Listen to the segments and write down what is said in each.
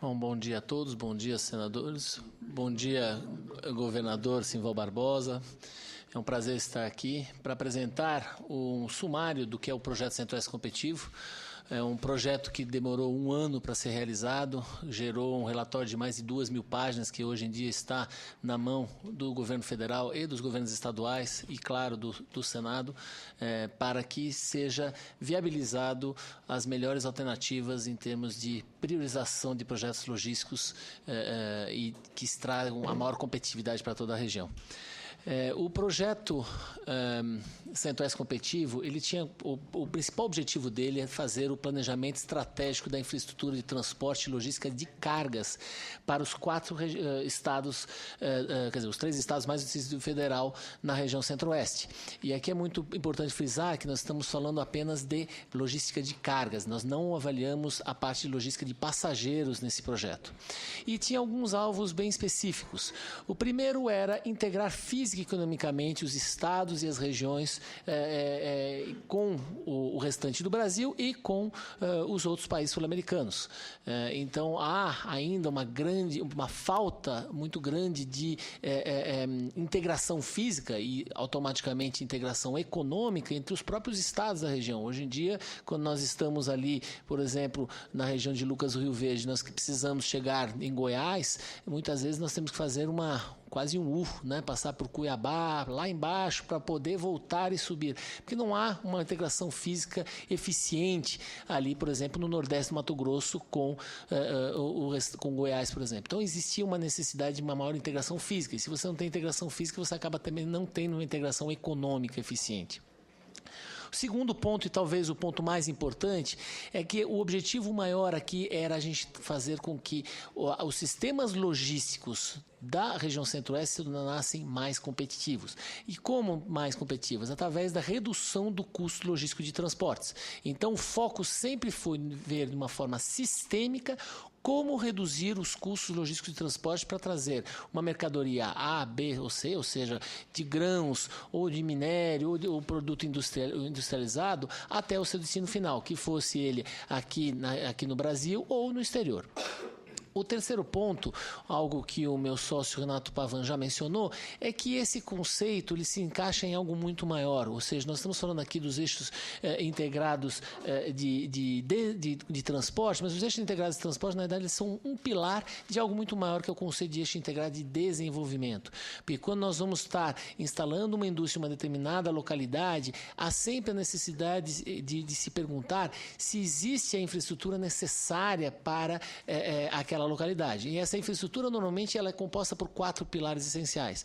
Bom dia a todos, bom dia, senadores, bom dia, governador Simval Barbosa. É um prazer estar aqui para apresentar um sumário do que é o projeto Centro-Oeste Competitivo. É um projeto que demorou um ano para ser realizado, gerou um relatório de mais de 2.000 páginas, que hoje em dia está na mão do governo federal e dos governos estaduais e, claro, do Senado, para que seja viabilizado as melhores alternativas em termos de priorização de projetos logísticos e que tragam a maior competitividade para toda a região. O projeto Centro-Oeste Competitivo, ele tinha o principal objetivo dele é fazer o planejamento estratégico da infraestrutura de transporte e logística de cargas para os 4 estados, quer dizer, os 3 estados mais o Distrito Federal na região Centro-Oeste. E aqui é muito importante frisar que nós estamos falando apenas de logística de cargas, nós não avaliamos a parte de logística de passageiros nesse projeto. E tinha alguns alvos bem específicos. O primeiro era integrar fisicamente e economicamente os estados e as regiões com o restante do Brasil e com os outros países sul-americanos. Então, há ainda uma falta muito grande de integração física e, automaticamente, integração econômica entre os próprios estados da região. Hoje em dia, quando nós estamos ali, por exemplo, na região de Lucas do Rio Verde, nós que precisamos chegar em Goiás, muitas vezes nós temos que fazer quase um U, né? Passar por Cuiabá, lá embaixo, para poder voltar e subir. Porque não há uma integração física eficiente ali, por exemplo, no Nordeste do Mato Grosso com Goiás, por exemplo. Então, existia uma necessidade de uma maior integração física. E se você não tem integração física, você acaba também não tendo uma integração econômica eficiente. O segundo ponto, e talvez o ponto mais importante, é que o objetivo maior aqui era a gente fazer com que os sistemas logísticos da região Centro-Oeste se tornassem mais competitivos. E como mais competitivos? Através da redução do custo logístico de transportes. Então, o foco sempre foi ver de uma forma sistêmica como reduzir os custos logísticos de transporte para trazer uma mercadoria A, B ou C, ou seja, de grãos ou de minério ou produto industrializado até o seu destino final, que fosse ele aqui no Brasil ou no exterior. O terceiro ponto, algo que o meu sócio Renato Pavan já mencionou, é que esse conceito ele se encaixa em algo muito maior, ou seja, nós estamos falando aqui dos eixos integrados de transporte, mas os eixos integrados de transporte, na verdade, eles são um pilar de algo muito maior, que é o conceito de eixo integrado de desenvolvimento. Porque quando nós vamos estar instalando uma indústria em uma determinada localidade, há sempre a necessidade de se perguntar se existe a infraestrutura necessária para aquela localidade. E essa infraestrutura, normalmente, ela é composta por 4 pilares essenciais: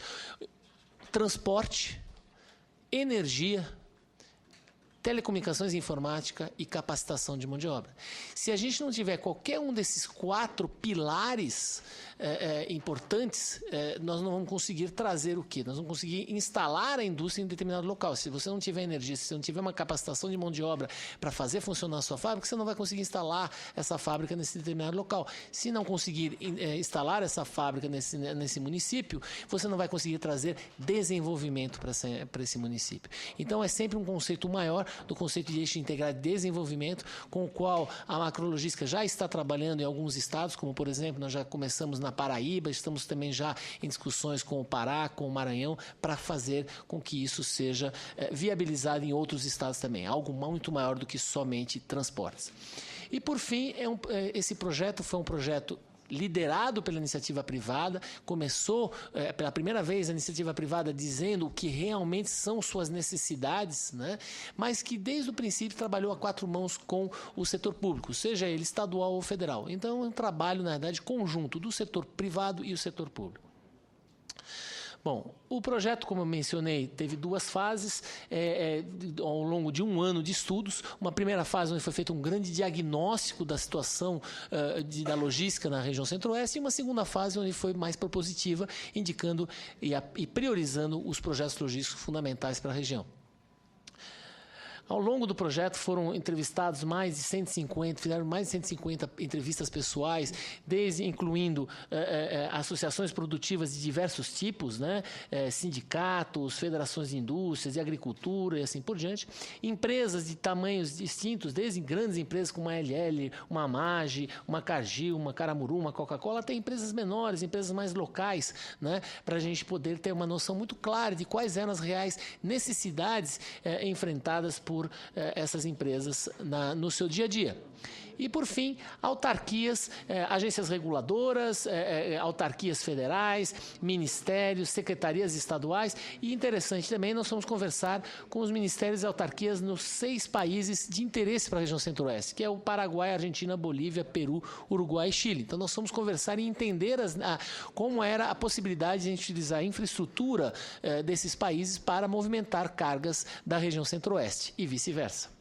transporte, energia, telecomunicações e informática e capacitação de mão de obra. Se a gente não tiver qualquer um desses 4 pilares importantes, nós não vamos conseguir trazer o quê? Nós vamos conseguir instalar a indústria em determinado local. Se você não tiver energia, se você não tiver uma capacitação de mão de obra para fazer funcionar a sua fábrica, você não vai conseguir instalar essa fábrica nesse determinado local. Se não conseguir instalar essa fábrica nesse município, você não vai conseguir trazer desenvolvimento para esse município. Então, é sempre um conceito maior do conceito de eixo integrado de desenvolvimento, com o qual a macrologística já está trabalhando em alguns estados, como, por exemplo, nós já começamos na Paraíba, estamos também já em discussões com o Pará, com o Maranhão, para fazer com que isso seja viabilizado em outros estados também, algo muito maior do que somente transportes. E, por fim, esse projeto foi um projeto liderado pela iniciativa privada. Começou pela primeira vez a iniciativa privada dizendo o que realmente são suas necessidades, né? Mas que desde o princípio trabalhou a 4 mãos com o setor público, seja ele estadual ou federal. Então é um trabalho, na verdade, conjunto do setor privado e o setor público. Bom, o projeto, como eu mencionei, teve 2 fases ao longo de um ano de estudos. Uma primeira fase onde foi feito um grande diagnóstico da situação da logística na região Centro-Oeste, e uma segunda fase onde foi mais propositiva, indicando e priorizando os projetos logísticos fundamentais para a região. Ao longo do projeto foram entrevistados mais de 150, fizeram mais de 150 entrevistas pessoais, incluindo associações produtivas de diversos tipos, né? Sindicatos, federações de indústrias, de agricultura e assim por diante. Empresas de tamanhos distintos, desde grandes empresas como a LL, uma Mage, uma Cargill, uma Caramuru, uma Coca-Cola, até empresas menores, empresas mais locais, né? Para a gente poder ter uma noção muito clara de quais eram as reais necessidades enfrentadas por essas empresas no seu dia a dia. E, por fim, autarquias, agências reguladoras, autarquias federais, ministérios, secretarias estaduais. E, interessante também, nós fomos conversar com os ministérios e autarquias nos 6 países de interesse para a região Centro-Oeste, que é o Paraguai, Argentina, Bolívia, Peru, Uruguai e Chile. Então, nós fomos conversar e entender como era a possibilidade de a gente utilizar a infraestrutura desses países para movimentar cargas da região Centro-Oeste e vice-versa.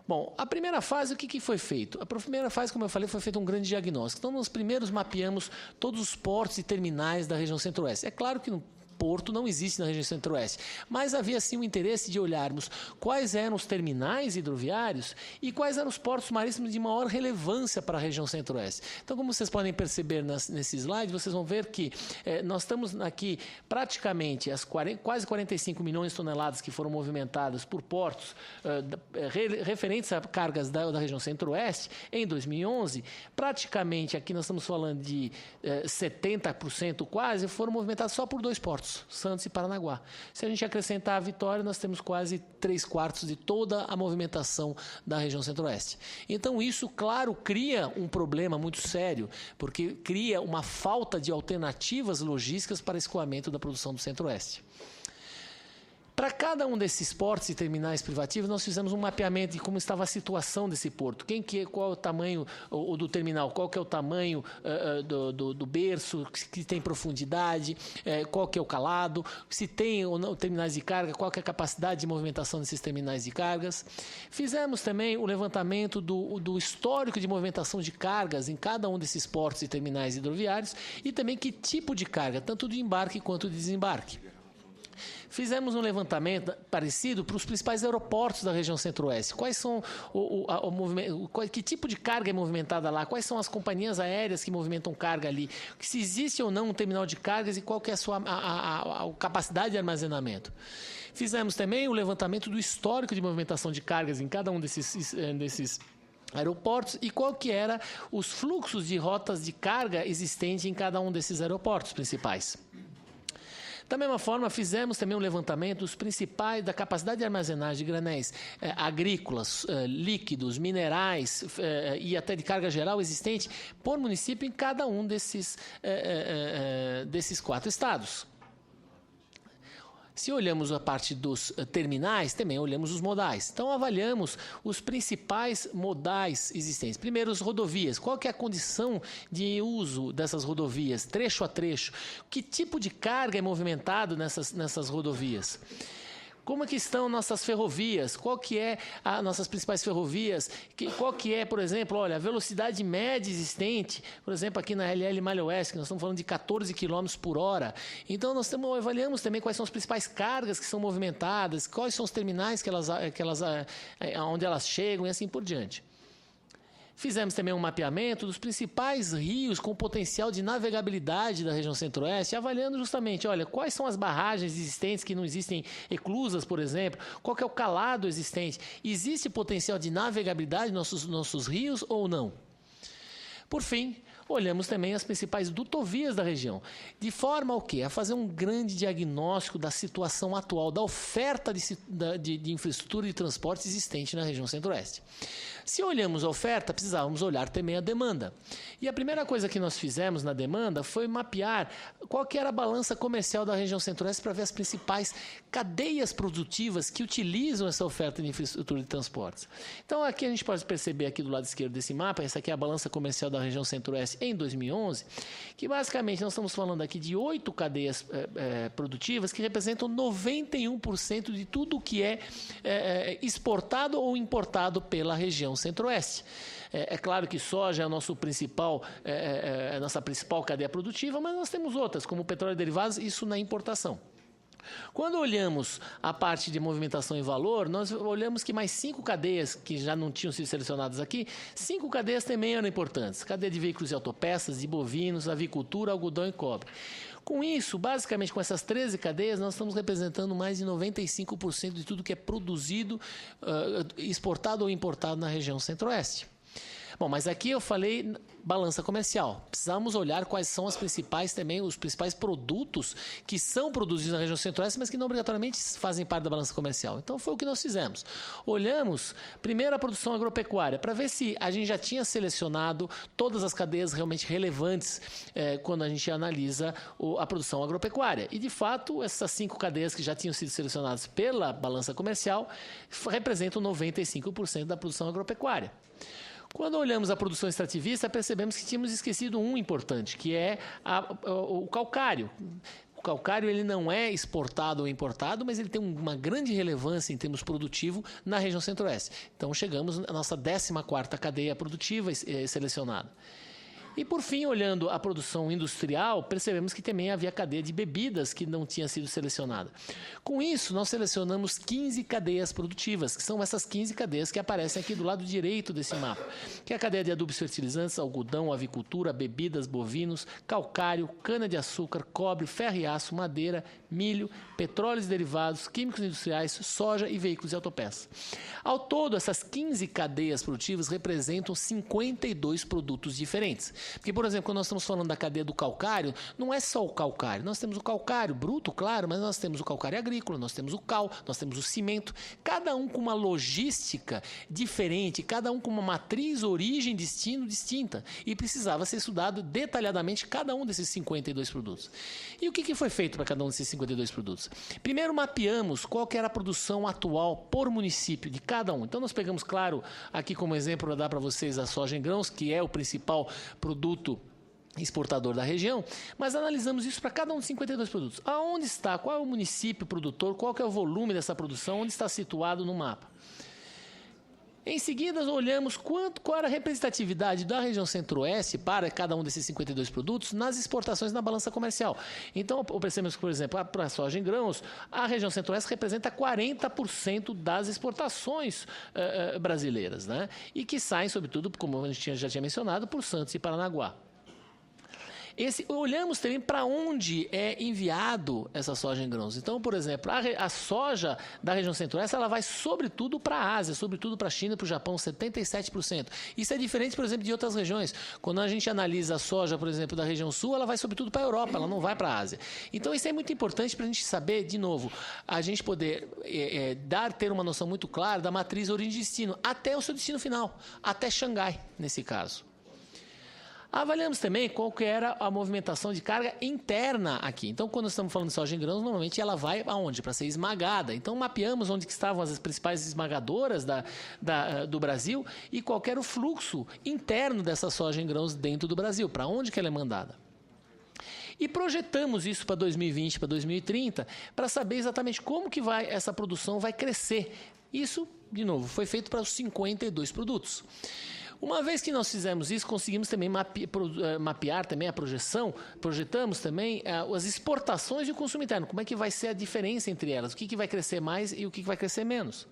Bom, a primeira fase, o que foi feito? A primeira fase, como eu falei, foi feito um grande diagnóstico. Então, nós primeiros mapeamos todos os portos e terminais da região Centro-Oeste. É claro que no porto não existe na região Centro-Oeste, mas havia sim o interesse de olharmos quais eram os terminais hidroviários e quais eram os portos marítimos de maior relevância para a região Centro-Oeste. Então, como vocês podem perceber nesse slide, vocês vão ver que nós estamos aqui praticamente as quase 45 milhões de toneladas que foram movimentadas por portos referentes a cargas da região Centro-Oeste em 2011, praticamente aqui nós estamos falando de 70% quase, foram movimentados só por 2 portos, Santos e Paranaguá. Se a gente acrescentar a Vitória, nós temos quase 3/4 de toda a movimentação da região Centro-Oeste. Então, isso, claro, cria um problema muito sério, porque cria uma falta de alternativas logísticas para escoamento da produção do Centro-Oeste. Para cada um desses portos e terminais privativos, nós fizemos um mapeamento de como estava a situação desse porto. Qual é o tamanho do terminal, qual que é o tamanho do berço, que tem profundidade, qual que é o calado, se tem ou não terminais de carga, qual que é a capacidade de movimentação desses terminais de cargas. Fizemos também o levantamento do histórico de movimentação de cargas em cada um desses portos e terminais hidroviários e também que tipo de carga, tanto de embarque quanto de desembarque. Fizemos um levantamento parecido para os principais aeroportos da região Centro-Oeste. Quais são que tipo de carga é movimentada lá? Quais são as companhias aéreas que movimentam carga ali? Se existe ou não um terminal de cargas e qual que é a sua capacidade de armazenamento? Fizemos também o levantamento do histórico de movimentação de cargas em cada um desses aeroportos e qual que era os fluxos de rotas de carga existentes em cada um desses aeroportos principais. Da mesma forma, fizemos também um levantamento dos principais da capacidade de armazenagem de granéis agrícolas, líquidos, minerais e até de carga geral existente por município em cada um desses 4 estados. Se olhamos a parte dos terminais, também olhamos os modais. Então, avaliamos os principais modais existentes. Primeiro, as rodovias. Qual que é a condição de uso dessas rodovias, trecho a trecho? Que tipo de carga é movimentado nessas rodovias? Como é que estão nossas ferrovias? Qual que é as nossas principais ferrovias? Qual que é, por exemplo, olha, a velocidade média existente, por exemplo, aqui na LL Malha Oeste, que nós estamos falando de 14 km por hora. Então, nós avaliamos também quais são as principais cargas que são movimentadas, quais são os terminais onde elas chegam e assim por diante. Fizemos também um mapeamento dos principais rios com potencial de navegabilidade da região Centro-Oeste, avaliando justamente, olha, quais são as barragens existentes que não existem eclusas, por exemplo, qual que é o calado existente, existe potencial de navegabilidade nos nossos rios ou não? Por fim, olhamos também as principais dutovias da região, de forma ao quê? A fazer um grande diagnóstico da situação atual, da oferta de infraestrutura de transporte existente na região Centro-Oeste. Se olhamos a oferta, precisávamos olhar também a demanda. E a primeira coisa que nós fizemos na demanda foi mapear qual que era a balança comercial da região Centro-Oeste para ver as principais cadeias produtivas que utilizam essa oferta de infraestrutura de transportes. Então, aqui a gente pode perceber aqui do lado esquerdo desse mapa, essa aqui é a balança comercial da região Centro-Oeste em 2011, que basicamente nós estamos falando aqui de 8 cadeias produtivas que representam 91% de tudo que é exportado ou importado pela região Centro-Oeste. É claro que soja é a nossa principal cadeia produtiva, mas nós temos outras, como o petróleo e derivados, isso na importação. Quando olhamos a parte de movimentação e valor, nós olhamos que mais 5 cadeias que já não tinham sido selecionadas aqui, 5 cadeias também eram importantes. Cadeia de veículos e autopeças, de bovinos, avicultura, algodão e cobre. Com isso, basicamente com essas 13 cadeias, nós estamos representando mais de 95% de tudo que é produzido, exportado ou importado na região centro-oeste. Bom, mas aqui eu falei balança comercial. Precisamos olhar quais são os principais produtos que são produzidos na região centro-oeste, mas que não obrigatoriamente fazem parte da balança comercial. Então foi o que nós fizemos. Olhamos primeiro a produção agropecuária para ver se a gente já tinha selecionado todas as cadeias realmente relevantes quando a gente analisa a produção agropecuária. E de fato, essas 5 cadeias que já tinham sido selecionadas pela balança comercial representam 95% da produção agropecuária. Quando olhamos a produção extrativista, percebemos que tínhamos esquecido um importante, que é o calcário. O calcário ele não é exportado ou importado, mas ele tem uma grande relevância em termos produtivos na região centro-oeste. Então, chegamos à nossa 14ª cadeia produtiva selecionada. E, por fim, olhando a produção industrial, percebemos que também havia cadeia de bebidas que não tinha sido selecionada. Com isso, nós selecionamos 15 cadeias produtivas, que são essas 15 cadeias que aparecem aqui do lado direito desse mapa, que é a cadeia de adubos e fertilizantes, algodão, avicultura, bebidas, bovinos, calcário, cana-de-açúcar, cobre, ferro e aço, madeira, milho, petróleos e derivados, químicos industriais, soja e veículos e autopeças. Ao todo, essas 15 cadeias produtivas representam 52 produtos diferentes. Porque, por exemplo, quando nós estamos falando da cadeia do calcário, não é só o calcário. Nós temos o calcário bruto, claro, mas nós temos o calcário agrícola, nós temos o cal, nós temos o cimento, cada um com uma logística diferente, cada um com uma matriz, origem, destino distinta. E precisava ser estudado detalhadamente cada um desses 52 produtos. E o que foi feito para cada um desses 52 produtos? Primeiro, mapeamos qual que era a produção atual por município de cada um. Então, nós pegamos, claro, aqui como exemplo, para dar para vocês a soja em grãos, que é o principal produto exportador da região, mas analisamos isso para cada um dos 52 produtos. Aonde está, qual é o município produtor, qual que é o volume dessa produção, onde está situado no mapa. Em seguida, olhamos qual era a representatividade da região centro-oeste para cada um desses 52 produtos nas exportações na balança comercial. Então, percebemos que, por exemplo, para a soja em grãos, a região centro-oeste representa 40% das exportações brasileiras, né? E que saem, sobretudo, como a gente já tinha mencionado, por Santos e Paranaguá. Olhamos também para onde é enviado essa soja em grãos. Então, por exemplo, a soja da região centro-oeste ela vai sobretudo para a Ásia, sobretudo para a China e para o Japão, 77%. Isso é diferente, por exemplo, de outras regiões. Quando a gente analisa a soja, por exemplo, da região sul, ela vai sobretudo para a Europa, ela não vai para a Ásia. Então, isso é muito importante para a gente saber, de novo, a gente poder ter uma noção muito clara da matriz origem e destino, até o seu destino final, até Xangai, nesse caso. Avaliamos também qual que era a movimentação de carga interna aqui. Então, quando estamos falando de soja em grãos, normalmente ela vai aonde? Para ser esmagada. Então, mapeamos onde que estavam as principais esmagadoras do Brasil e qual que era o fluxo interno dessa soja em grãos dentro do Brasil, para onde que ela é mandada. E projetamos isso para 2020, para 2030, para saber exatamente como que essa produção vai crescer. Isso, de novo, foi feito para os 52 produtos. Uma vez que nós fizemos isso, conseguimos também mapear também a projeção, projetamos também as exportações e o consumo interno. Como é que vai ser a diferença entre elas? O que vai crescer mais e o que vai crescer menos?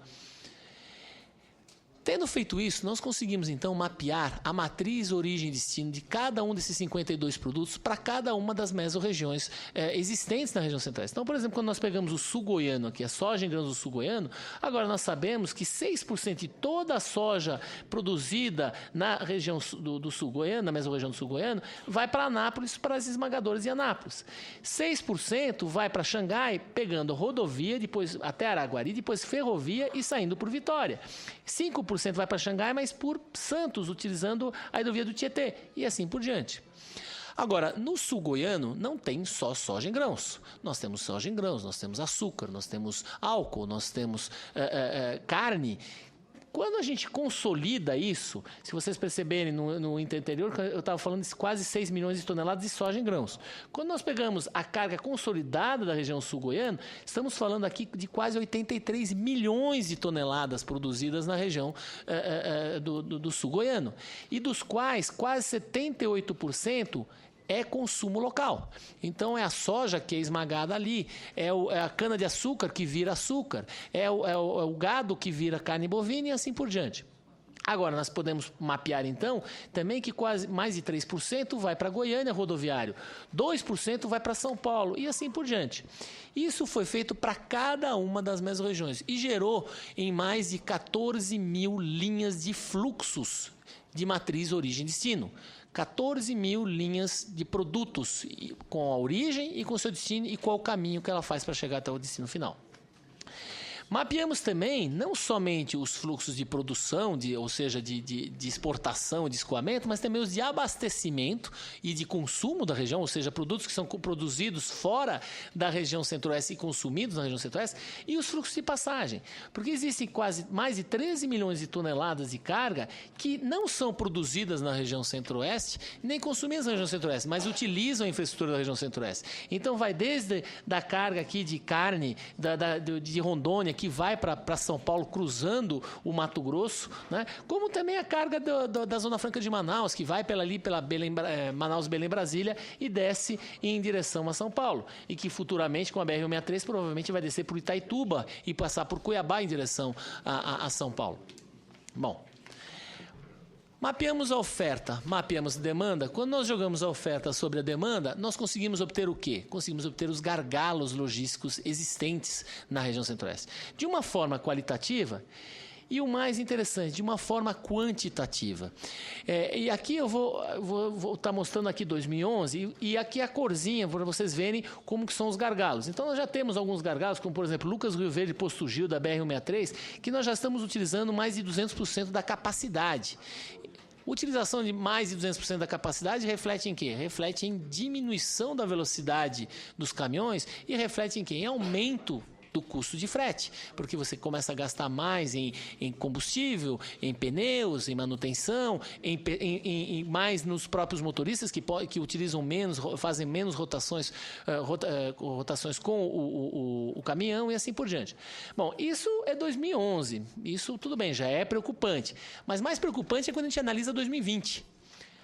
Tendo feito isso, nós conseguimos então mapear a matriz, origem e destino de cada um desses 52 produtos para cada uma das mesorregiões existentes na região centro-oeste. Então, por exemplo, quando nós pegamos o sul goiano aqui, a soja em grãos do sul goiano, agora nós sabemos que 6% de toda a soja produzida na região do sul goiano, na mesorregião do sul goiano, vai para Anápolis, para as esmagadoras de Anápolis. 6% vai para Xangai, pegando rodovia, depois até Araguari, depois ferrovia e saindo por Vitória. 5% vai para Xangai, mas por Santos, utilizando a hidrovia do Tietê, e assim por diante. Agora, no sul goiano, não tem só soja em grãos. Nós temos soja em grãos, nós temos açúcar, nós temos álcool, nós temos carne. Quando a gente consolida isso, se vocês perceberem no interior, eu estava falando de quase 6 milhões de toneladas de soja em grãos. Quando nós pegamos a carga consolidada da região sul-goiana, estamos falando aqui de quase 83 milhões de toneladas produzidas na região do sul-goiano. E dos quais quase 78% é consumo local. Então é a soja que é esmagada ali, é a cana-de-açúcar que vira açúcar, é o gado que vira carne bovina e assim por diante. Agora, nós podemos mapear, então, também que quase mais de 3% vai para Goiânia rodoviário, 2% vai para São Paulo e assim por diante. Isso foi feito para cada uma das mesmas regiões e gerou em mais de 14 mil linhas de fluxos de matriz origem-destino. 14 mil linhas de produtos com a origem e com o seu destino e qual o caminho que ela faz para chegar até o destino final. Mapeamos também não somente os fluxos de produção, ou seja, de exportação e de escoamento, mas também os de abastecimento e de consumo da região, ou seja, produtos que são produzidos fora da região centro-oeste e consumidos na região centro-oeste, e os fluxos de passagem. Porque existem quase mais de 13 milhões de toneladas de carga que não são produzidas na região centro-oeste, nem consumidas na região centro-oeste, mas utilizam a infraestrutura da região centro-oeste. Então vai desde da carga aqui de carne de Rondônia, que vai para São Paulo cruzando o Mato Grosso, né? Como também a carga da Zona Franca de Manaus, que vai pela Manaus, Belém, Brasília e desce em direção a São Paulo. E que futuramente, com a BR-163, provavelmente vai descer por Itaituba e passar por Cuiabá em direção a São Paulo. Bom, mapeamos a oferta, mapeamos a demanda. Quando nós jogamos a oferta sobre a demanda, nós conseguimos obter o quê? Conseguimos obter os gargalos logísticos existentes na região centro-oeste. De uma forma qualitativa e o mais interessante, de uma forma quantitativa. E aqui eu vou estar mostrando aqui 2011 e aqui a corzinha para vocês verem como que são os gargalos. Então nós já temos alguns gargalos, como por exemplo Lucas Rio Verde Posto Gil da BR-163, que nós já estamos utilizando mais de 200% da capacidade. Utilização de mais de 200% da capacidade reflete em quê? Reflete em diminuição da velocidade dos caminhões e reflete em quê? Em aumento do custo de frete, porque você começa a gastar mais em combustível, em pneus, em manutenção, em mais nos próprios motoristas que utilizam menos, fazem menos rotações com o caminhão e assim por diante. Bom, isso é 2011, isso tudo bem, já é preocupante, mas mais preocupante é quando a gente analisa 2020,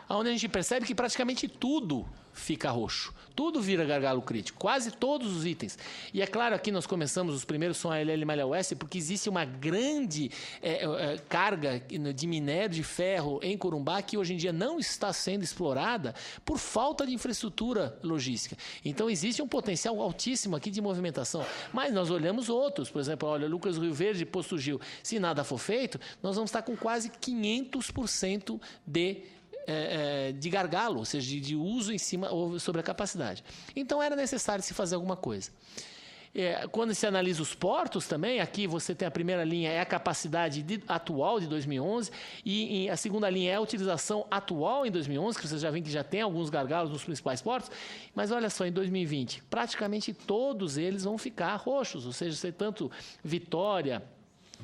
onde a gente percebe que praticamente tudo fica roxo. Tudo vira gargalo crítico, quase todos os itens. E é claro, aqui nós começamos, os primeiros são a LL Malha Oeste, porque existe uma grande carga de minério de ferro em Corumbá que hoje em dia não está sendo explorada por falta de infraestrutura logística. Então existe um potencial altíssimo aqui de movimentação. Mas nós olhamos outros, por exemplo, olha, Lucas Rio Verde, Posto Gil, se nada for feito, nós vamos estar com quase 500% de gargalo, ou seja, de uso em cima ou sobre a capacidade. Então era necessário se fazer alguma coisa. Quando se analisa os portos também, aqui você tem a primeira linha, é a capacidade atual de 2011, e a segunda linha é a utilização atual em 2011, que vocês já viram que já tem alguns gargalos nos principais portos, mas olha só, em 2020, praticamente todos eles vão ficar roxos, ou seja, tanto Vitória,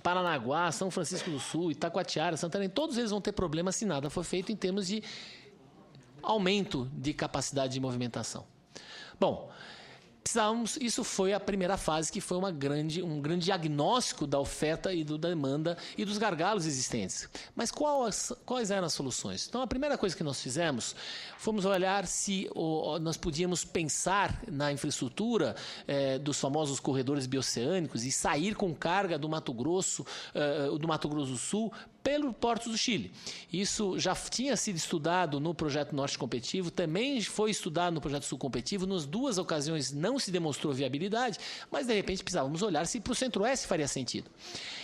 Paranaguá, São Francisco do Sul, Itacoatiara, Santarém, todos eles vão ter problemas se nada for feito em termos de aumento de capacidade de movimentação. Bom, isso foi a primeira fase, que foi um grande diagnóstico da oferta e da demanda e dos gargalos existentes. Mas quais eram as soluções? Então, a primeira coisa que nós fizemos, fomos olhar se nós podíamos pensar na infraestrutura dos famosos corredores bioceânicos e sair com carga do Mato Grosso do Sul, pelo Porto do Chile. Isso já tinha sido estudado no projeto Norte Competitivo, também foi estudado no projeto Sul Competitivo, nas duas ocasiões não se demonstrou viabilidade, mas de repente precisávamos olhar se para o Centro-Oeste faria sentido.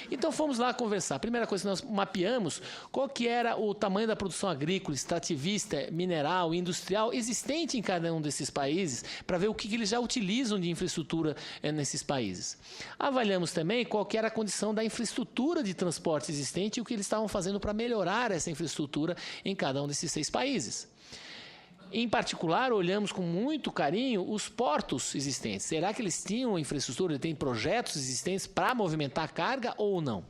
Então fomos lá conversar. A primeira coisa que nós mapeamos, qual que era o tamanho da produção agrícola, extrativista, mineral, industrial existente em cada um desses países, para ver o que eles já utilizam de infraestrutura nesses países. Avaliamos também qual que era a condição da infraestrutura de transporte existente e o que eles estavam fazendo para melhorar essa infraestrutura em cada um desses 6 países. Em particular, olhamos com muito carinho os portos existentes. Será que eles tinham infraestrutura, têm projetos existentes para movimentar a carga ou não?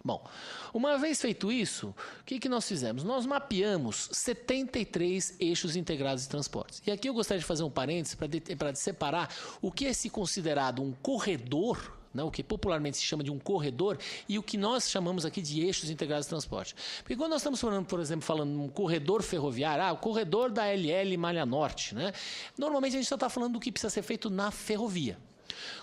Bom, uma vez feito isso, o que nós fizemos? Nós mapeamos 73 eixos integrados de transportes. E aqui eu gostaria de fazer um parênteses para separar o que é se considerado um corredor né, o que popularmente se chama de um corredor, e o que nós chamamos aqui de eixos integrados de transporte. Porque quando nós estamos falando, por exemplo, falando de um corredor ferroviário, o corredor da LL Malha Norte, né, normalmente a gente só está falando do que precisa ser feito na ferrovia.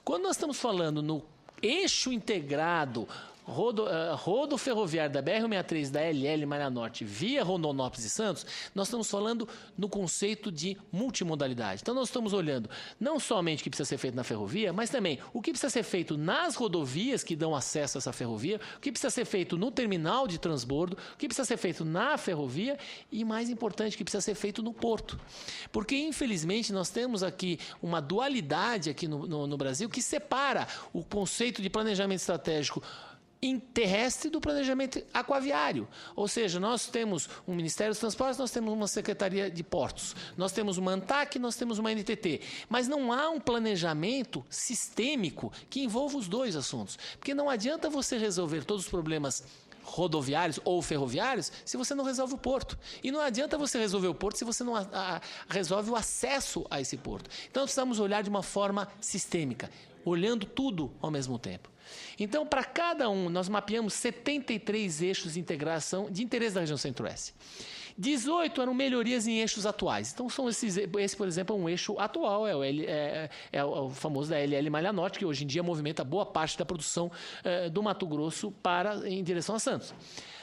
Quando nós estamos falando no eixo integrado rodo ferroviário da BR-163 da LL Malha Norte via Rondonópolis e Santos, nós estamos falando no conceito de multimodalidade. Então nós estamos olhando não somente o que precisa ser feito na ferrovia, mas também o que precisa ser feito nas rodovias que dão acesso a essa ferrovia, o que precisa ser feito no terminal de transbordo, o que precisa ser feito na ferrovia e, mais importante, o que precisa ser feito no porto. Porque, infelizmente, nós temos aqui uma dualidade aqui no Brasil que separa o conceito de planejamento estratégico terrestre do planejamento aquaviário. Ou seja, nós temos um Ministério dos Transportes, nós temos uma Secretaria de Portos, nós temos uma ANTAC, nós temos uma NTT. Mas não há um planejamento sistêmico que envolva os dois assuntos. Porque não adianta você resolver todos os problemas rodoviários ou ferroviários se você não resolve o porto. E não adianta você resolver o porto se você não resolve o acesso a esse porto. Então, nós precisamos olhar de uma forma sistêmica, olhando tudo ao mesmo tempo. Então, para cada um, nós mapeamos 73 eixos de integração de interesse da região Centro-Oeste. 18 eram melhorias em eixos atuais. Então, esse, por exemplo, é um eixo atual, é o famoso da LL Malha Norte, que hoje em dia movimenta boa parte da produção do Mato Grosso em direção a Santos.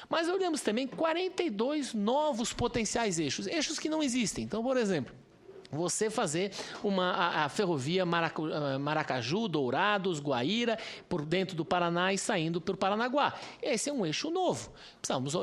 Mas olhamos também 42 novos potenciais eixos que não existem. Então, por exemplo, você fazer a ferrovia Maracaju, Dourados, Guaíra, por dentro do Paraná e saindo pelo Paranaguá. Esse é um eixo novo. Precisamos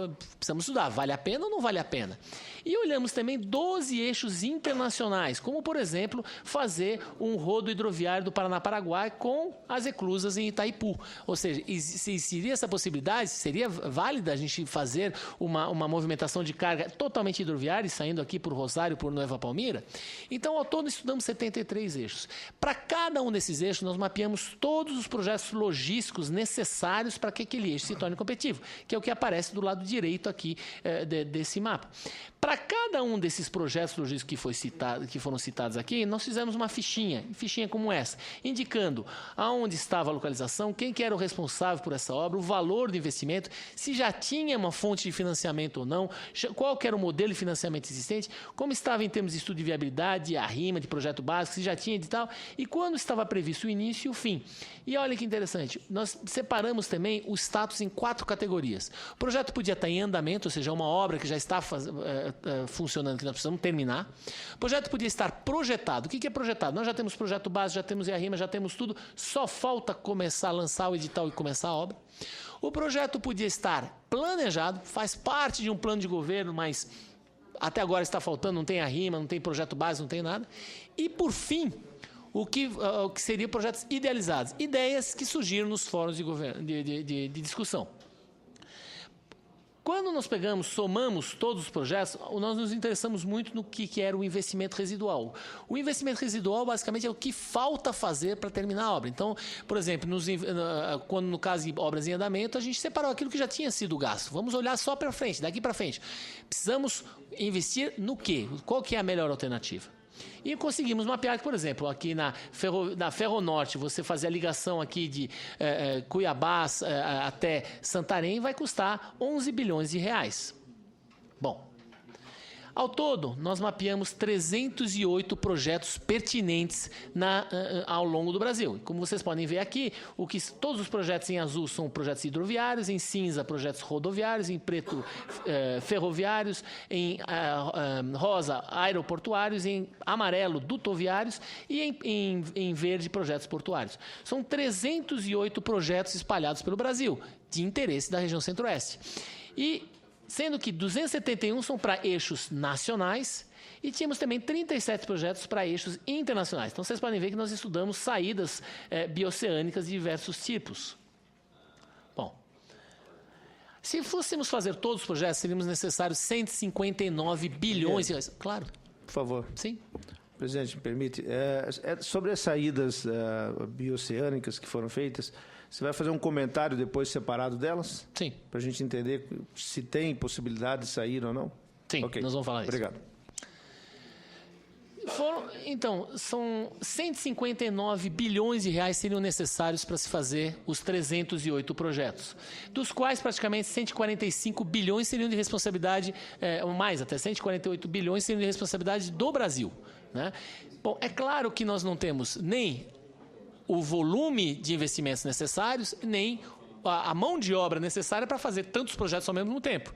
estudar, vale a pena ou não vale a pena? E olhamos também 12 eixos internacionais, como, por exemplo, fazer um rodo hidroviário do Paraná-Paraguai com as eclusas em Itaipu. Ou seja, se existiria essa possibilidade, seria válida a gente fazer uma movimentação de carga totalmente hidroviária, saindo aqui por Rosário, por Nova Palmira. Então, ao todo, estudamos 73 eixos. Para cada um desses eixos, nós mapeamos todos os projetos logísticos necessários para que aquele eixo se torne competitivo, que é o que aparece do lado direito aqui desse mapa. Para cada um desses projetos logísticos que foram citados aqui, nós fizemos uma fichinha como essa, indicando aonde estava a localização, quem que era o responsável por essa obra, o valor do investimento, se já tinha uma fonte de financiamento ou não, qual que era o modelo de financiamento existente, como estava em termos de estudo de viabilidade, a rima de projeto básico, se já tinha edital, e quando estava previsto o início e o fim. E olha que interessante, nós separamos também o status em 4 categorias. O projeto podia estar em andamento, ou seja, uma obra que já está funcionando, que nós precisamos terminar. O projeto podia estar projetado. O que é projetado? Nós já temos projeto base, já temos IARIMA, já temos tudo, só falta começar a lançar o edital e começar a obra. O projeto podia estar planejado, faz parte de um plano de governo, mas até agora está faltando, não tem IARIMA, não tem projeto base, não tem nada. E, por fim, o que seriam projetos idealizados, ideias que surgiram nos fóruns de discussão. Quando nós somamos todos os projetos, nós nos interessamos muito no que era o investimento residual. O investimento residual, basicamente, é o que falta fazer para terminar a obra. Então, por exemplo, quando no caso de obras em andamento, a gente separou aquilo que já tinha sido gasto. Vamos olhar só para frente, daqui para frente. Precisamos investir no quê? Qual que é a melhor alternativa? E conseguimos mapear, por exemplo, aqui na Ferronorte, você fazer a ligação aqui de Cuiabá até Santarém vai custar 11 bilhões de reais. Bom, ao todo, nós mapeamos 308 projetos pertinentes ao longo do Brasil. Como vocês podem ver aqui, todos os projetos em azul são projetos hidroviários, em cinza, projetos rodoviários, em preto, ferroviários, em rosa, aeroportuários, em amarelo, dutoviários e em verde, projetos portuários. São 308 projetos espalhados pelo Brasil, de interesse da região Centro-Oeste. Sendo que 271 são para eixos nacionais e tínhamos também 37 projetos para eixos internacionais. Então, vocês podem ver que nós estudamos saídas bioceânicas de diversos tipos. Bom, se fôssemos fazer todos os projetos, seríamos necessários 159 bilhões de reais. Claro. Por favor. Sim. Presidente, me permite. Sobre as saídas bioceânicas que foram feitas, você vai fazer um comentário depois separado delas? Sim. Para a gente entender se tem possibilidade de sair ou não? Sim, okay. Nós vamos falar Obrigado. isso. Então, são 159 bilhões de reais seriam necessários para se fazer os 308 projetos, dos quais praticamente 145 bilhões seriam de responsabilidade, ou mais até 148 bilhões seriam de responsabilidade do Brasil, né? Bom, é claro que nós não temos nem o volume de investimentos necessários, nem a mão de obra necessária para fazer tantos projetos ao mesmo tempo.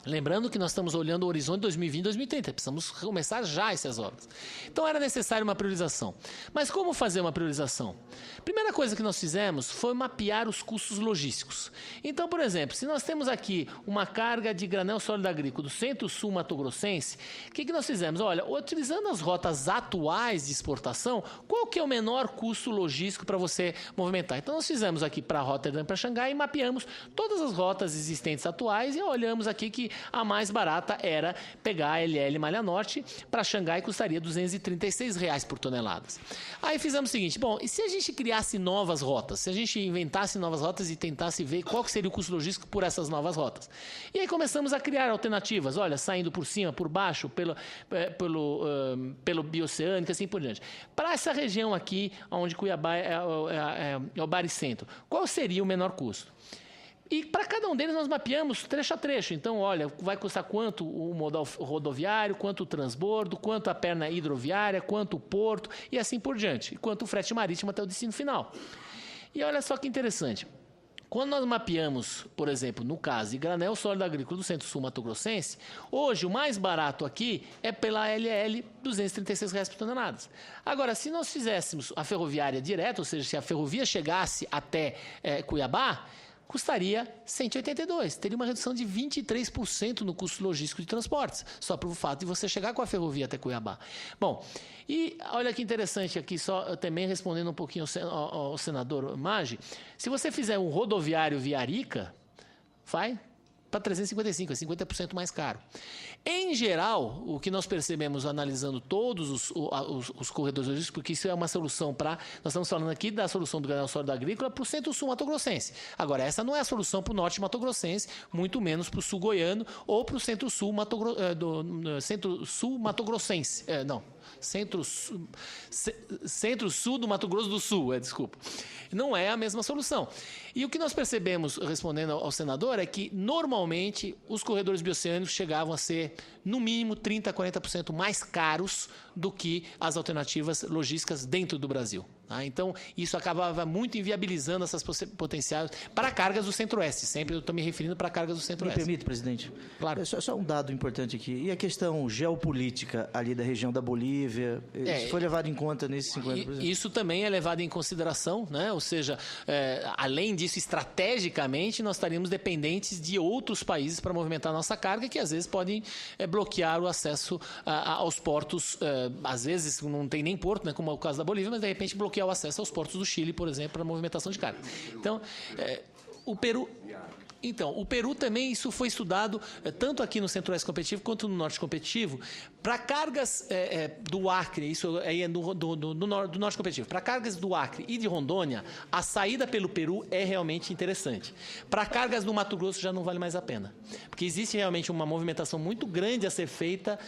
Lembrando que nós estamos olhando o horizonte 2020 e 2030, precisamos começar já essas obras. Então era necessária uma priorização. Mas como fazer uma priorização? Primeira coisa que nós fizemos foi mapear os custos logísticos. Então, por exemplo, se nós temos aqui uma carga de granel sólido agrícola do Centro-Sul Mato-Grossense, o que nós fizemos? Olha, utilizando as rotas atuais de exportação, qual que é o menor custo logístico para você movimentar? Então nós fizemos aqui para Rotterdam e para Xangai e mapeamos todas as rotas existentes atuais e olhamos aqui que a mais barata era pegar a LL Malha Norte para Xangai, custaria R$ 236 por tonelada. Aí fizemos o seguinte, bom, e se a gente criasse novas rotas, se a gente inventasse novas rotas e tentasse ver qual que seria o custo logístico por essas novas rotas? E aí começamos a criar alternativas, olha, saindo por cima, por baixo, pelo bioceânico, assim por diante. Para essa região aqui, onde Cuiabá é o baricentro, qual seria o menor custo? E para cada um deles nós mapeamos trecho a trecho. Então, olha, vai custar quanto o modal rodoviário, quanto o transbordo, quanto a perna hidroviária, quanto o porto e assim por diante. E quanto o frete marítimo até o destino final. E olha só que interessante. Quando nós mapeamos, por exemplo, no caso de granel sólido agrícola do Centro-Sul Mato-Grossense, hoje o mais barato aqui é pela LL R$ 236 por tonelada. Agora, se nós fizéssemos a ferroviária direta, ou seja, se a ferrovia chegasse até Cuiabá, custaria 182, teria uma redução de 23% no custo logístico de transportes, só pelo fato de você chegar com a ferrovia até Cuiabá. Bom, e olha que interessante aqui, só também respondendo um pouquinho ao senador Maggi, se você fizer um rodoviário via Arica, vai para 355, é 50% mais caro. Em geral, o que nós percebemos analisando todos os corredores logísticos, porque isso é uma solução para... Nós estamos falando aqui da solução do granel sólido agrícola para o Centro-Sul Mato-Grossense. Agora, essa não é a solução para o Norte Mato-Grossense, muito menos para o Sul Goiano ou para o Centro-Sul Mato-Grossense. Centro-Sul do Mato Grosso do Sul, desculpa. Não é a mesma solução. E o que nós percebemos, respondendo ao senador, é que, normalmente, os corredores bioceânicos chegavam a ser, no mínimo, 30% a 40% mais caros do que as alternativas logísticas dentro do Brasil. Tá? Então, isso acabava muito inviabilizando essas potenciais para cargas do Centro-Oeste. Sempre eu estou me referindo para cargas do Centro-Oeste. Me permite, presidente? Claro. Só um dado importante aqui. E a questão geopolítica ali da região da Bolívia? Isso foi levado em conta nesses 50%? Isso também é levado em consideração, né? Ou seja, além disso, estrategicamente, nós estaríamos dependentes de outros países para movimentar a nossa carga, que às vezes podem bloquear o acesso aos portos. Às vezes não tem nem porto, né, como é o caso da Bolívia, mas de repente bloquear o acesso aos portos do Chile, por exemplo, para a movimentação de carga. Então, o Peru também, isso foi estudado tanto aqui no Centro-Oeste Competitivo quanto no Norte Competitivo, para cargas do Acre, isso aí é do Norte Competitivo, para cargas do Acre e de Rondônia, a saída pelo Peru é realmente interessante. Para cargas do Mato Grosso já não vale mais a pena, porque existe realmente uma movimentação muito grande a ser feita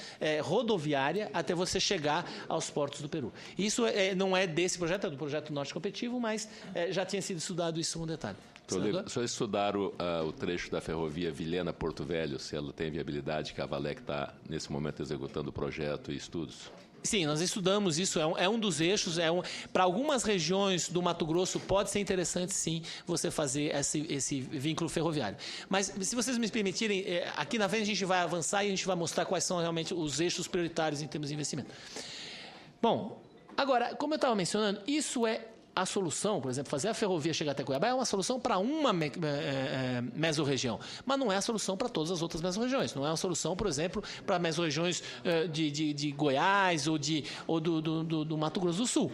rodoviária até você chegar aos portos do Peru. Isso não é desse projeto, é do projeto Norte Competitivo, mas já tinha sido estudado isso com detalhe. O senhor estudaram o trecho da ferrovia Vilhena-Porto Velho, se ela tem viabilidade, que a Valec está, nesse momento, executando o projeto e estudos? Sim, nós estudamos isso, é um dos eixos, para algumas regiões do Mato Grosso pode ser interessante, sim, você fazer esse vínculo ferroviário. Mas, se vocês me permitirem, aqui na frente a gente vai avançar e a gente vai mostrar quais são realmente os eixos prioritários em termos de investimento. Bom, agora, como eu estava mencionando, isso é a solução, por exemplo, fazer a ferrovia chegar até Cuiabá é uma solução para uma mesorregião, mas não é a solução para todas as outras mesorregiões. Não é uma solução, por exemplo, para mesorregiões de Goiás ou do Mato Grosso do Sul.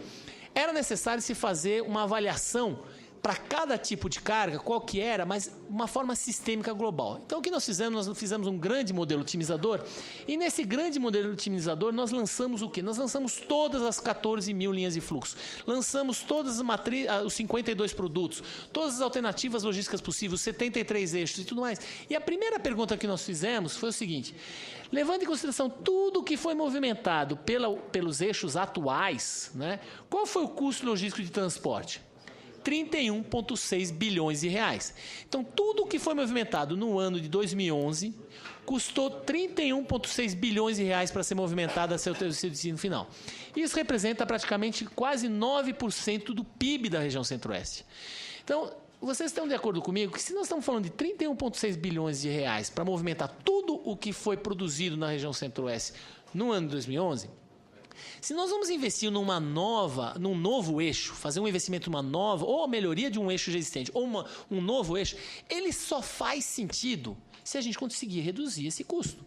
Era necessário se fazer uma avaliação para cada tipo de carga, qual que era, mas uma forma sistêmica global. Então, o que nós fizemos? Nós fizemos um grande modelo otimizador, e nesse grande modelo otimizador, nós lançamos o quê? Nós lançamos todas as 14 mil linhas de fluxo, lançamos todas os 52 produtos, todas as alternativas logísticas possíveis, 73 eixos e tudo mais. E a primeira pergunta que nós fizemos foi o seguinte: levando em consideração tudo o que foi movimentado pelos eixos atuais, né, qual foi o custo logístico de transporte? 31,6 bilhões de reais. Então, tudo o que foi movimentado no ano de 2011 custou 31,6 bilhões de reais para ser movimentado a seu destino final. Isso representa praticamente quase 9% do PIB da região Centro-Oeste. Então, vocês estão de acordo comigo que se nós estamos falando de 31,6 bilhões de reais para movimentar tudo o que foi produzido na região Centro-Oeste no ano de 2011, se nós vamos investir num novo eixo, fazer um investimento numa nova, ou a melhoria de um eixo já existente, ou um novo eixo, ele só faz sentido se a gente conseguir reduzir esse custo.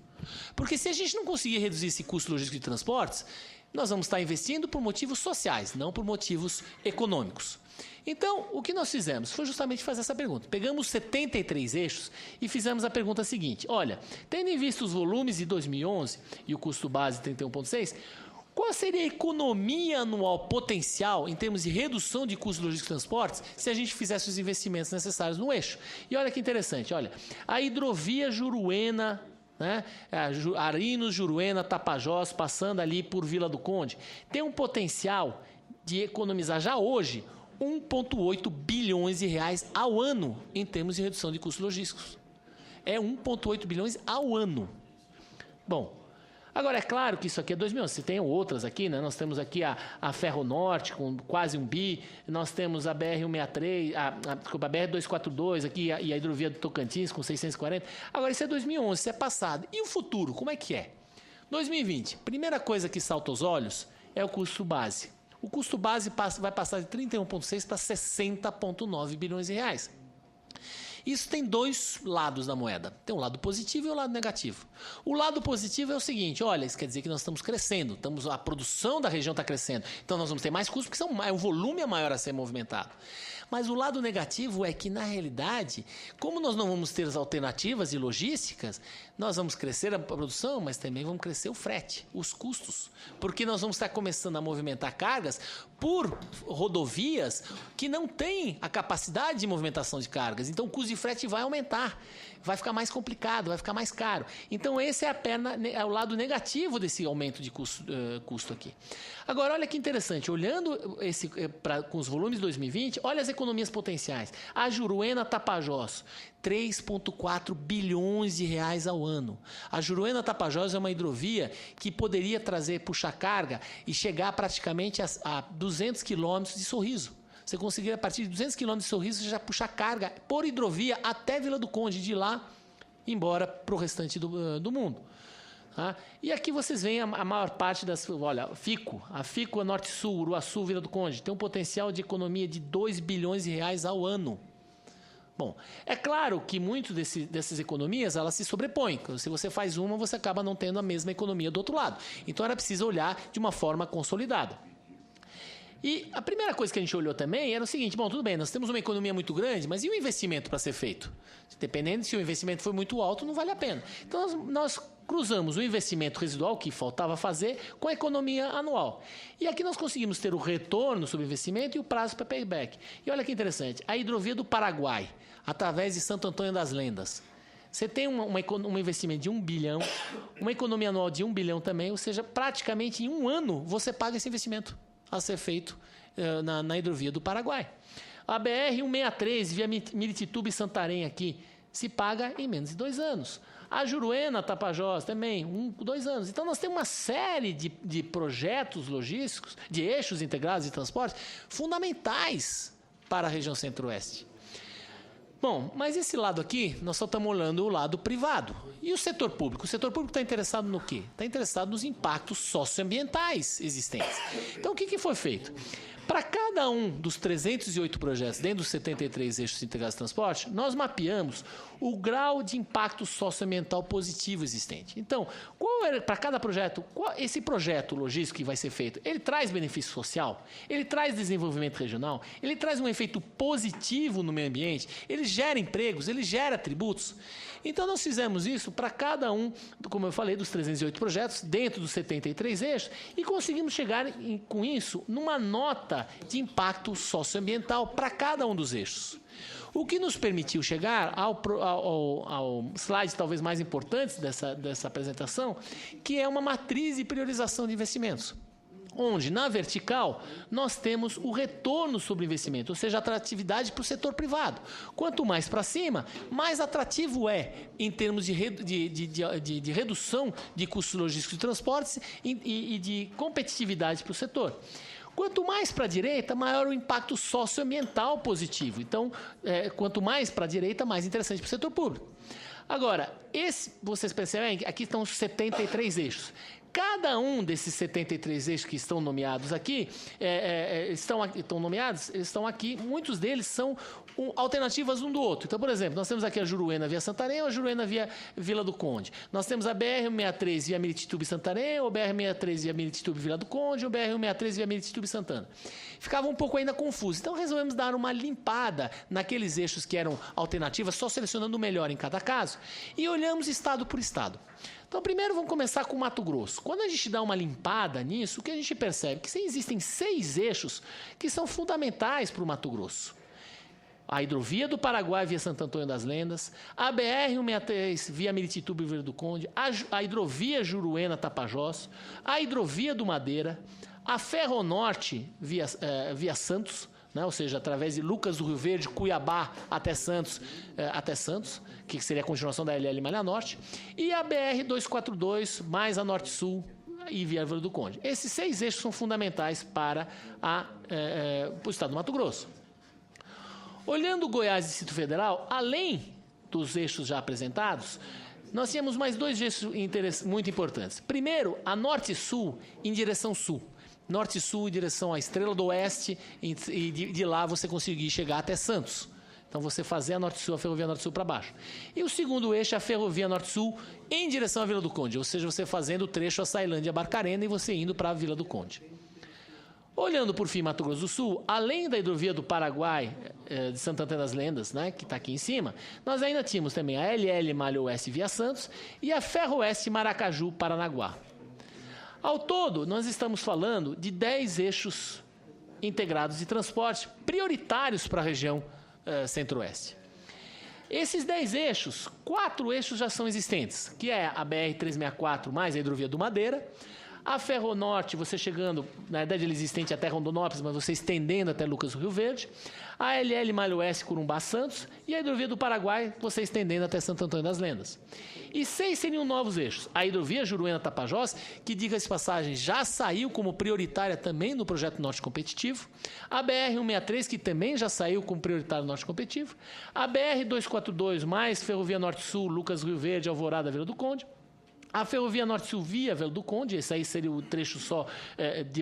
Porque se a gente não conseguir reduzir esse custo logístico de transportes, nós vamos estar investindo por motivos sociais, não por motivos econômicos. Então, o que nós fizemos foi justamente fazer essa pergunta. Pegamos 73 eixos e fizemos a pergunta seguinte: olha, tendo em vista os volumes de 2011 e o custo base 31,6, qual seria a economia anual potencial em termos de redução de custos logísticos de transportes se a gente fizesse os investimentos necessários no eixo? E olha que interessante, olha, a hidrovia Juruena, né, Arinos, Juruena, Tapajós, passando ali por Vila do Conde, tem um potencial de economizar já hoje 1,8 bilhões de reais ao ano em termos de redução de custos logísticos. É 1,8 bilhões ao ano. Bom, agora, é claro que isso aqui é 2011. Você tem outras aqui, né? Nós temos aqui a Ferro Norte, com quase 1 bi. Nós temos a BR-163, desculpa, a BR-242 aqui e a hidrovia do Tocantins, com 640. Agora, isso é 2011, isso é passado. E o futuro, como é que é? 2020, primeira coisa que salta aos olhos é o custo base. O custo base vai passar de 31,6 para 60,9 bilhões de reais. Isso tem dois lados da moeda. Tem um lado positivo e um lado negativo. O lado positivo é o seguinte: olha, isso quer dizer que nós estamos crescendo, a produção da região está crescendo, então nós vamos ter mais custos porque o volume é maior a ser movimentado. Mas o lado negativo é que, na realidade, como nós não vamos ter as alternativas e logísticas, nós vamos crescer a produção, mas também vamos crescer o frete, os custos. Porque nós vamos estar começando a movimentar cargas por rodovias que não têm a capacidade de movimentação de cargas. Então, o custo de frete vai aumentar, vai ficar mais complicado, vai ficar mais caro. Então, esse é o lado negativo desse aumento de custo aqui. Agora, olha que interessante, olhando com os volumes de 2020, olha as economias potenciais. A Juruena Tapajós, 3,4 bilhões de reais ao ano. A Juruena Tapajós é uma hidrovia que poderia puxar carga e chegar praticamente a 200 quilômetros de Sorriso. Você conseguiria, a partir de 200 quilômetros de Sorriso, já puxar carga por hidrovia até Vila do Conde, de lá embora para o restante do mundo. Tá? E aqui vocês veem a maior parte das... Olha, a FICO é Norte-Sul, Uruaçu, Vila do Conde, tem um potencial de economia de 2 bilhões de reais ao ano. Bom, é claro que muito dessas economias, elas se sobrepõem. Se você faz uma, você acaba não tendo a mesma economia do outro lado. Então, era preciso olhar de uma forma consolidada. E a primeira coisa que a gente olhou também era o seguinte: bom, tudo bem, nós temos uma economia muito grande, mas e o investimento para ser feito? Dependendo se o investimento for muito alto, não vale a pena. Então, nós cruzamos o investimento residual, que faltava fazer, com a economia anual. E aqui nós conseguimos ter o retorno sobre o investimento e o prazo para payback. E olha que interessante, a hidrovia do Paraguai, através de Santo Antônio das Lendas. Você tem um investimento de 1 bilhão, uma economia anual de 1 bilhão também, ou seja, praticamente em um ano você paga esse investimento a ser feito na hidrovia do Paraguai. A BR-163, via Miritituba e Santarém aqui, se paga em menos de 2 anos. A Juruena, Tapajós, também, 2 anos. Então, nós temos uma série de projetos logísticos, de eixos integrados de transporte, fundamentais para a região Centro-Oeste. Bom, mas esse lado aqui, nós só estamos olhando o lado privado. E o setor público? O setor público está interessado no quê? Está interessado nos impactos socioambientais existentes. Então, o que foi feito? Para cada um dos 308 projetos dentro dos 73 eixos integrados de transporte, nós mapeamos o grau de impacto socioambiental positivo existente. Então, para cada projeto, esse projeto logístico que vai ser feito, ele traz benefício social, ele traz desenvolvimento regional, ele traz um efeito positivo no meio ambiente, ele gera empregos, ele gera tributos. Então, nós fizemos isso para cada um, como eu falei, dos 308 projetos, dentro dos 73 eixos, e conseguimos chegar com isso numa nota de impacto socioambiental para cada um dos eixos. O que nos permitiu chegar ao slide talvez mais importante dessa apresentação, que é uma matriz de priorização de investimentos, onde, na vertical, nós temos o retorno sobre o investimento, ou seja, a atratividade para o setor privado. Quanto mais para cima, mais atrativo é em termos de redução de custos logísticos de transportes e de competitividade para o setor. Quanto mais para a direita, maior o impacto socioambiental positivo. Então, quanto mais para a direita, mais interessante para o setor público. Agora, vocês percebem que aqui estão os 73 eixos. Cada um desses 73 eixos que estão nomeados aqui, estão aqui, muitos deles são alternativas um do outro. Então, por exemplo, nós temos aqui a Juruena via Santarém ou a Juruena via Vila do Conde. Nós temos a BR-163 via Miritituba e Santarém, ou a BR-163 via Miritituba e Vila do Conde, ou a BR-163 via Miritituba e Santana. Ficava um pouco ainda confuso. Então, resolvemos dar uma limpada naqueles eixos que eram alternativas, só selecionando o melhor em cada caso, e olhamos estado por estado. Então, primeiro vamos começar com o Mato Grosso. Quando a gente dá uma limpada nisso, o que a gente percebe? Que existem 6 eixos que são fundamentais para o Mato Grosso. A hidrovia do Paraguai via Santo Antônio das Lendas, a BR-163 via Miritituba e Vila do Conde, a hidrovia Juruena-Tapajós, a hidrovia do Madeira, a Ferronorte via Santos, né? Ou seja, através de Lucas do Rio Verde, Cuiabá até Santos, que seria a continuação da LL Malha Norte, e a BR-242 mais a Norte-Sul e via Vila do Conde. Esses 6 eixos são fundamentais para o estado do Mato Grosso. Olhando Goiás e Distrito Federal, além dos eixos já apresentados, nós tínhamos mais 2 eixos muito importantes. Primeiro, a Norte-Sul em direção sul. Norte-Sul em direção à Estrela do Oeste, e de lá você conseguir chegar até Santos. Então, você fazer a Norte-Sul, a Ferrovia Norte-Sul para baixo. E o segundo eixo é a Ferrovia Norte-Sul em direção à Vila do Conde, ou seja, você fazendo o trecho a Sailândia-Barcarena e você indo para a Vila do Conde. Olhando por fim Mato Grosso do Sul, além da hidrovia do Paraguai, de Santo Antônio das Lendas, né, que está aqui em cima, nós ainda tínhamos também a LL Malha Oeste via Santos e a Ferroeste Maracaju-Paranaguá. Ao todo, nós estamos falando de 10 eixos integrados de transporte prioritários para a região Centro-Oeste. Esses 10 eixos, 4 eixos já são existentes, que é a BR-364 mais a hidrovia do Madeira, a Ferronorte, você chegando, na verdade ele existente até Rondonópolis, mas você estendendo até Lucas do Rio Verde, a LL Malha Oeste Corumbá Santos e a hidrovia do Paraguai, você estendendo até Santo Antônio das Lendas. E 6 seriam novos eixos. A hidrovia Juruena-Tapajós, que, diga-se de passagem, já saiu como prioritária também no projeto Norte Competitivo. A BR-163, que também já saiu como prioritário no Norte Competitivo. A BR-242, mais Ferrovia Norte-Sul, Lucas do Rio Verde, Alvorada, Vila do Conde. A Ferrovia Norte-Sul via Vila do Conde, esse aí seria o trecho só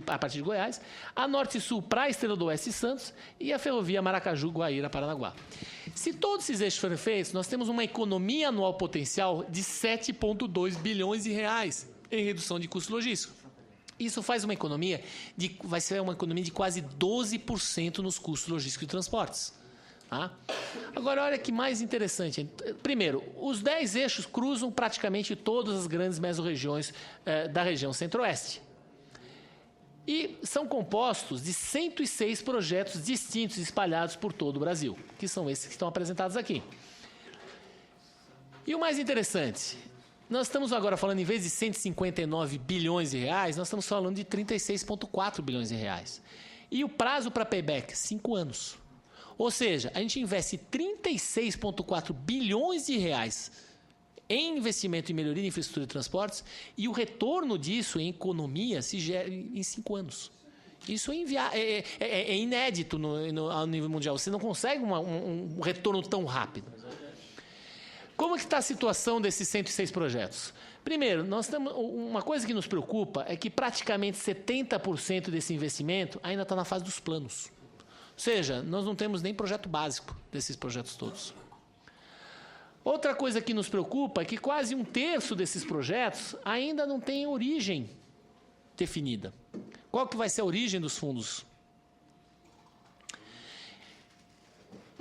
a partir de Goiás. A Norte-Sul para a Estrela do Oeste e Santos. E a Ferrovia Maracaju-Guaíra-Paranaguá. Se todos esses eixos forem feitos, nós temos uma economia anual potencial de 7,2 bilhões de reais em redução de custo logístico. Isso faz uma economia vai ser uma economia de quase 12% nos custos logísticos de transportes. Tá? Agora, olha que mais interessante. Primeiro, os 10 eixos cruzam praticamente todas as grandes mesorregiões da região Centro-Oeste. E são compostos de 106 projetos distintos espalhados por todo o Brasil, que são esses que estão apresentados aqui. E o mais interessante, nós estamos agora falando, em vez de 159 bilhões de reais, nós estamos falando de 36,4 bilhões de reais. E o prazo para payback, 5 anos. Ou seja, a gente investe 36,4 bilhões de reais em investimento em melhoria de infraestrutura de transportes e o retorno disso em economia se gera em 5 anos. Isso é inédito ao nível mundial. Você não consegue um retorno tão rápido. Como que está a situação desses 106 projetos? Primeiro, nós temos uma coisa que nos preocupa é que praticamente 70% desse investimento ainda está na fase dos planos. Ou seja, nós não temos nem projeto básico desses projetos todos. Outra coisa que nos preocupa é que quase 1/3 desses projetos ainda não tem origem definida. Qual que vai ser a origem dos fundos?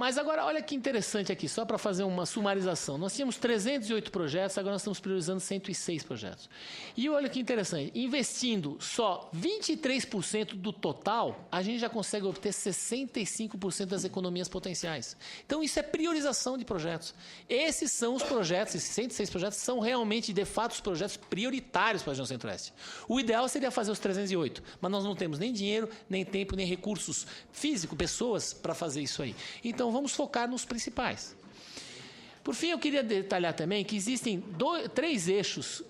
Mas agora, olha que interessante aqui, só para fazer uma sumarização. Nós tínhamos 308 projetos, agora nós estamos priorizando 106 projetos. E olha que interessante, investindo só 23% do total, a gente já consegue obter 65% das economias potenciais. Então, isso é priorização de projetos. Esses são os projetos, esses 106 projetos, são realmente, de fato, os projetos prioritários para a região Centro-Oeste. O ideal seria fazer os 308, mas nós não temos nem dinheiro, nem tempo, nem recursos físicos, pessoas, para fazer isso aí. Então, vamos focar nos principais. Por fim, eu queria detalhar também que existem 3 eixos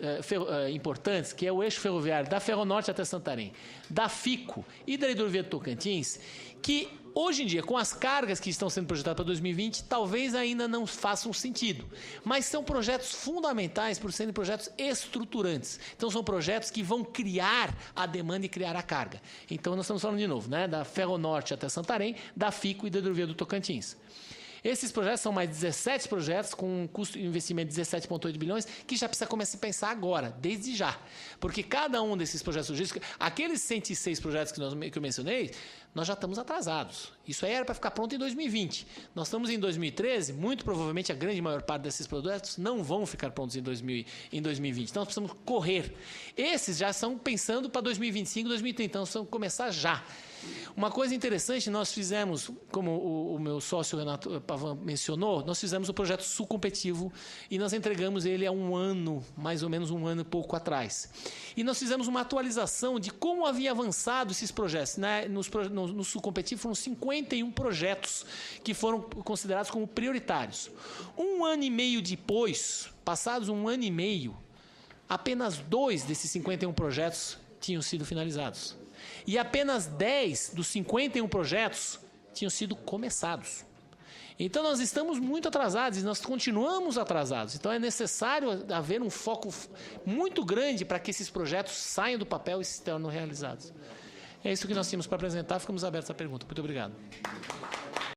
importantes, que é o eixo ferroviário da Ferronorte até Santarém, da FICO e da Hidrovia do Tocantins, que hoje em dia, com as cargas que estão sendo projetadas para 2020, talvez ainda não façam sentido. Mas são projetos fundamentais por serem projetos estruturantes. Então, são projetos que vão criar a demanda e criar a carga. Então, nós estamos falando de novo, né, da Ferronorte até Santarém, da FICO e da Hidrovia do Tocantins. Esses projetos são mais 17 projetos com um custo de investimento de 17,8 bilhões, que já precisa começar a pensar agora, desde já. Porque cada um desses projetos logísticos, aqueles 106 projetos que eu mencionei, nós já estamos atrasados. Isso aí era para ficar pronto em 2020. Nós estamos em 2013, muito provavelmente a grande maior parte desses projetos não vão ficar prontos em 2020. Então, nós precisamos correr. Esses já são pensando para 2025, 2030. Então, nós precisamos começar já. Uma coisa interessante, nós fizemos, como o meu sócio Renato Pavan mencionou, nós fizemos o projeto Sul Competitivo e nós entregamos ele há um ano, mais ou menos um ano e pouco atrás. E nós fizemos uma atualização de como havia avançado esses projetos. No Sul Competitivo foram 51 projetos que foram considerados como prioritários. Um ano e meio depois, passados um ano e meio, apenas 2 desses 51 projetos tinham sido finalizados. E apenas 10 dos 51 projetos tinham sido começados. Então, nós estamos muito atrasados e nós continuamos atrasados. Então, é necessário haver um foco muito grande para que esses projetos saiam do papel e se tornem realizados. É isso que nós tínhamos para apresentar. Ficamos abertos à pergunta. Muito obrigado.